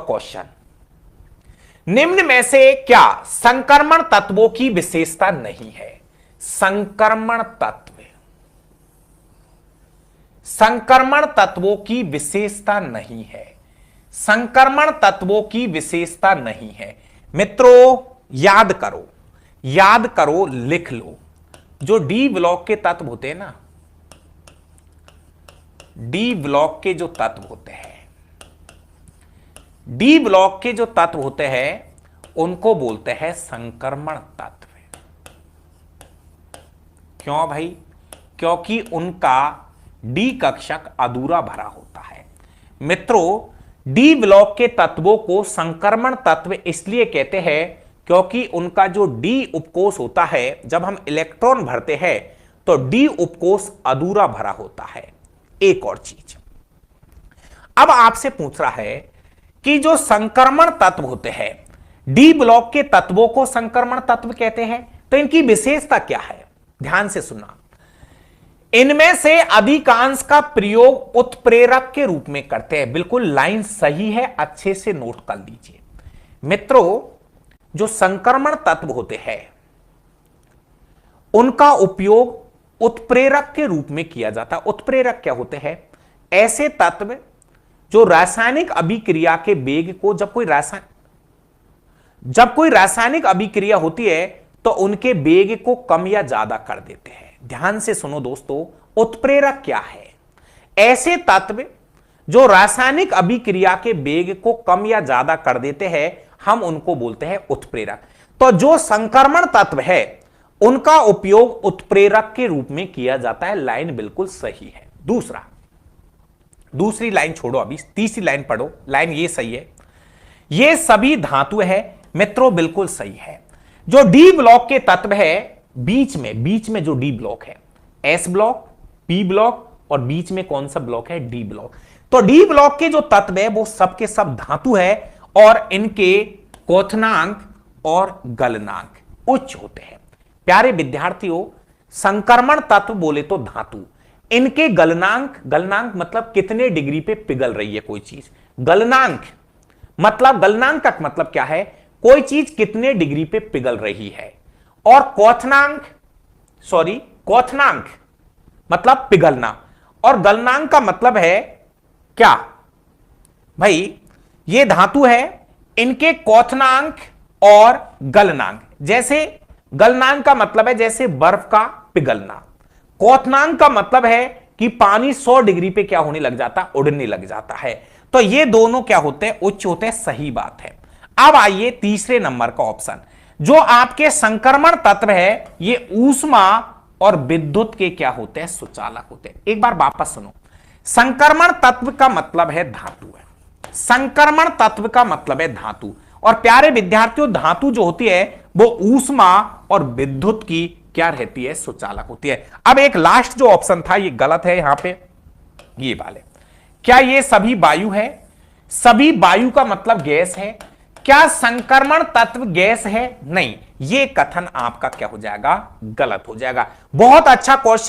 Question, निम्न में से क्या संक्रमण तत्वों की विशेषता नहीं है? संक्रमण तत्वों की विशेषता नहीं है। संक्रमण तत्वों की विशेषता नहीं है। मित्रों याद करो, लिख लो। जो डी ब्लॉक के तत्व होते हैं ना, डी ब्लॉक के जो तत्व होते हैं, डी ब्लॉक के जो तत्व होते हैं उनको बोलते हैं संक्रमण तत्व। क्यों भाई? क्योंकि उनका डी कक्षक अधूरा भरा होता है। मित्रों डी ब्लॉक के तत्वों को संक्रमण तत्व इसलिए कहते हैं क्योंकि उनका जो डी उपकोष होता है, जब हम इलेक्ट्रॉन भरते हैं तो डी उपकोष अधूरा भरा होता है। एक और चीज अब आपसे पूछ रहा है कि जो संक्रमण तत्व होते हैं, डी ब्लॉक के तत्वों को संक्रमण तत्व कहते हैं, तो इनकी विशेषता क्या है? ध्यान से सुनना। इनमें से अधिकांश का प्रयोग उत्प्रेरक के रूप में करते हैं। बिल्कुल लाइन सही है, अच्छे से नोट कर लीजिए। मित्रों जो संक्रमण तत्व होते हैं उनका उपयोग उत्प्रेरक के रूप में किया जाता है। उत्प्रेरक क्या होते हैं? ऐसे तत्व जो रासायनिक अभिक्रिया के वेग को, जब कोई रासायनिक अभिक्रिया होती है तो उनके वेग को कम या ज्यादा कर देते हैं। ध्यान से सुनो दोस्तों, उत्प्रेरक क्या है? ऐसे तत्व जो रासायनिक अभिक्रिया के वेग को कम या ज्यादा कर देते हैं, हम उनको बोलते हैं उत्प्रेरक। तो जो संक्रमण तत्व है उनका उपयोग उत्प्रेरक के रूप में किया जाता है। लाइन बिल्कुल सही है। दूसरी लाइन छोड़ो, अभी तीसरी लाइन पढ़ो। लाइन ये सही है, ये सभी धातु है। मित्रों बिल्कुल सही है। जो डी ब्लॉक के तत्व है, बीच में जो डी ब्लॉक है, एस ब्लॉक, पी ब्लॉक और बीच में कौन सा ब्लॉक है? D block. तो डी ब्लॉक के जो तत्व है वो सबके सब धातु है और इनके क्वथनांक और गलनांक उच्च होते हैं। प्यारे विद्यार्थियों, संक्रमण तत्व बोले तो धातु, इनके गलनांक मतलब कितने डिग्री पे पिघल रही है कोई चीज। गलनांक का मतलब क्या है? कोई चीज कितने डिग्री पे पिघल रही है। और क्वथनांक मतलब पिघलना, और गलनांक का मतलब है क्या भाई? ये धातु है, इनके क्वथनांक और गलनांक। जैसे गलनांक का मतलब है जैसे बर्फ का पिघलना, क्वथनांक का मतलब है कि पानी 100 डिग्री पे क्या होने लग जाता? उड़ने लग जाता है। तो ये दोनों क्या होते हैं? उच्च होते हैं। सही बात है। अब आइए तीसरे नंबर का ऑप्शन, जो आपके संक्रमण तत्व है ये ऊष्मा और विद्युत के क्या होते हैं? सुचालक होते हैं। एक बार वापस सुनो, संक्रमण तत्व का मतलब है धातु है। संक्रमण तत्व का मतलब है धातु। और प्यारे विद्यार्थियों, धातु जो होती है वो ऊष्मा और विद्युत की क्या रहती है? सुचालक होती है। अब एक लास्ट जो ऑप्शन था ये गलत है यहां पे, ये वाले। क्या ये सभी वायु है? सभी वायु का मतलब गैस है। क्या संक्रमण तत्व गैस है? नहीं, ये कथन आपका क्या हो जाएगा? गलत हो जाएगा। बहुत अच्छा क्वेश्चन।